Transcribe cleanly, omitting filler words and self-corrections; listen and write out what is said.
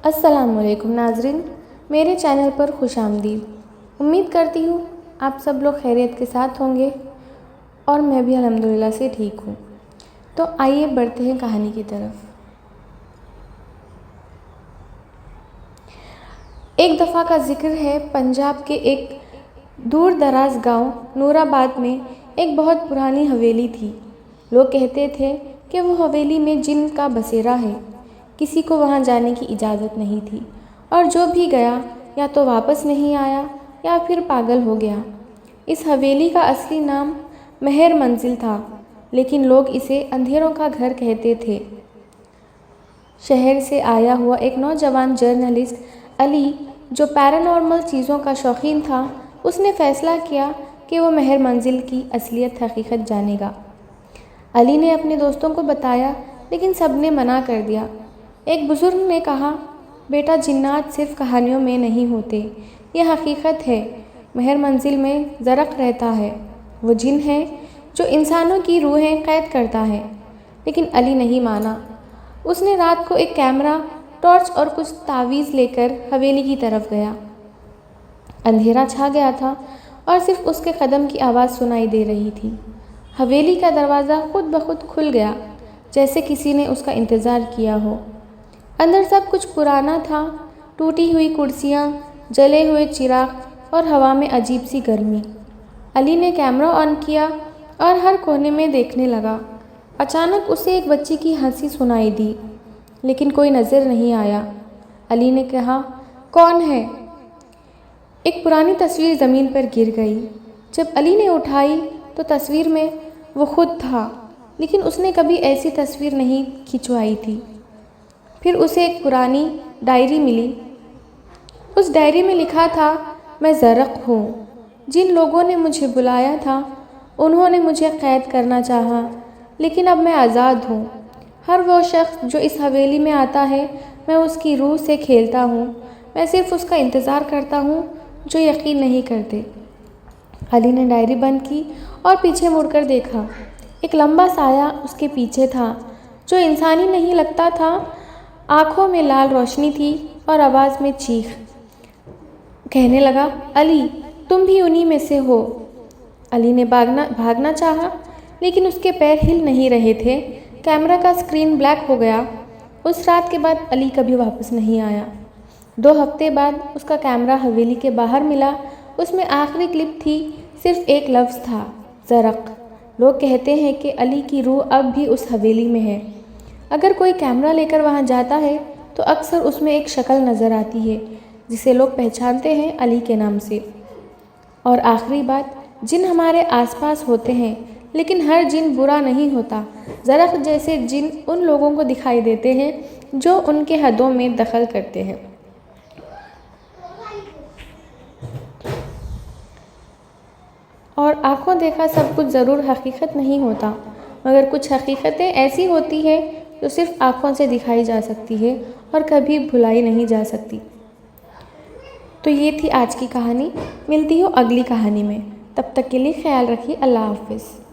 السلام علیکم ناظرین، میرے چینل پر خوش آمدید۔ امید کرتی ہوں آپ سب لوگ خیریت کے ساتھ ہوں گے اور میں بھی الحمدللہ سے ٹھیک ہوں۔ تو آئیے بڑھتے ہیں کہانی کی طرف۔ ایک دفعہ کا ذکر ہے، پنجاب کے ایک دور دراز گاؤں نور آباد میں ایک بہت پرانی حویلی تھی۔ لوگ کہتے تھے کہ وہ حویلی میں جن کا بسیرا ہے، کسی کو وہاں جانے کی اجازت نہیں تھی، اور جو بھی گیا یا تو واپس نہیں آیا یا پھر پاگل ہو گیا۔ اس حویلی کا اصلی نام مہر منزل تھا، لیکن لوگ اسے اندھیروں کا گھر کہتے تھے۔ شہر سے آیا ہوا ایک نوجوان جرنلسٹ علی، جو پیرانارمل چیزوں کا شوقین تھا، اس نے فیصلہ کیا کہ وہ مہر منزل کی اصلیت حقیقت جانے گا۔ علی نے اپنے دوستوں کو بتایا، لیکن سب نے منع کر دیا۔ ایک بزرگ نے کہا، بیٹا، جنات صرف کہانیوں میں نہیں ہوتے، یہ حقیقت ہے۔ مہر منزل میں زرق رہتا ہے، وہ جن ہے جو انسانوں کی روحیں قید کرتا ہے۔ لیکن علی نہیں مانا۔ اس نے رات کو ایک کیمرہ، ٹارچ اور کچھ تعویذ لے کر حویلی کی طرف گیا۔ اندھیرا چھا گیا تھا اور صرف اس کے قدم کی آواز سنائی دے رہی تھی۔ حویلی کا دروازہ خود بخود کھل گیا، جیسے کسی نے اس کا انتظار کیا ہو۔ اندر سب کچھ پرانا تھا، ٹوٹی ہوئی کرسیاں، جلے ہوئے چراغ اور ہوا میں عجیب سی گرمی۔ علی نے کیمرہ آن کیا اور ہر کونے میں دیکھنے لگا۔ اچانک اسے ایک بچی کی ہنسی سنائی دی، لیکن کوئی نظر نہیں آیا۔ علی نے کہا، کون ہے؟ ایک پرانی تصویر زمین پر گر گئی۔ جب علی نے اٹھائی تو تصویر میں وہ خود تھا، لیکن اس نے کبھی ایسی تصویر نہیں کھنچوائی تھی۔ پھر اسے ایک پرانی ڈائری ملی۔ اس ڈائری میں لکھا تھا، میں زرق ہوں۔ جن لوگوں نے مجھے بلایا تھا، انہوں نے مجھے قید کرنا چاہا، لیکن اب میں آزاد ہوں۔ ہر وہ شخص جو اس حویلی میں آتا ہے، میں اس کی روح سے کھیلتا ہوں۔ میں صرف اس کا انتظار کرتا ہوں جو یقین نہیں کرتے۔ علی نے ڈائری بند کی اور پیچھے مڑ کر دیکھا۔ ایک لمبا سایہ اس کے پیچھے تھا، جو انسانی نہیں لگتا تھا۔ آنکھوں میں لال روشنی تھی اور آواز میں چیخ۔ کہنے لگا، علی، تم بھی انہی میں سے ہو۔ علی نے بھاگنا چاہا، لیکن اس کے پیر ہل نہیں رہے تھے۔ کیمرہ کا اسکرین بلیک ہو گیا۔ اس رات کے بعد علی کبھی واپس نہیں آیا۔ 2 ہفتے بعد اس کا کیمرہ حویلی کے باہر ملا۔ اس میں آخری کلپ تھی، صرف ایک لفظ تھا، زرق۔ لوگ کہتے ہیں کہ علی کی روح اب بھی اس حویلی میں ہے۔ اگر کوئی کیمرہ لے کر وہاں جاتا ہے تو اکثر اس میں ایک شکل نظر آتی ہے، جسے لوگ پہچانتے ہیں علی کے نام سے۔ اور آخری بات، جن ہمارے آس پاس ہوتے ہیں، لیکن ہر جن برا نہیں ہوتا۔ زرق جیسے جن ان لوگوں کو دکھائی دیتے ہیں جو ان کے حدوں میں دخل کرتے ہیں۔ اور آنکھوں دیکھا سب کچھ ضرور حقیقت نہیں ہوتا، مگر کچھ حقیقتیں ایسی ہوتی ہیں جو صرف آنکھوں سے دکھائی جا سکتی ہے اور کبھی بھلائی نہیں جا سکتی۔ تو یہ تھی آج کی کہانی۔ ملتی ہوں اگلی کہانی میں، تب تک کے لیے خیال رکھیے۔ اللہ حافظ۔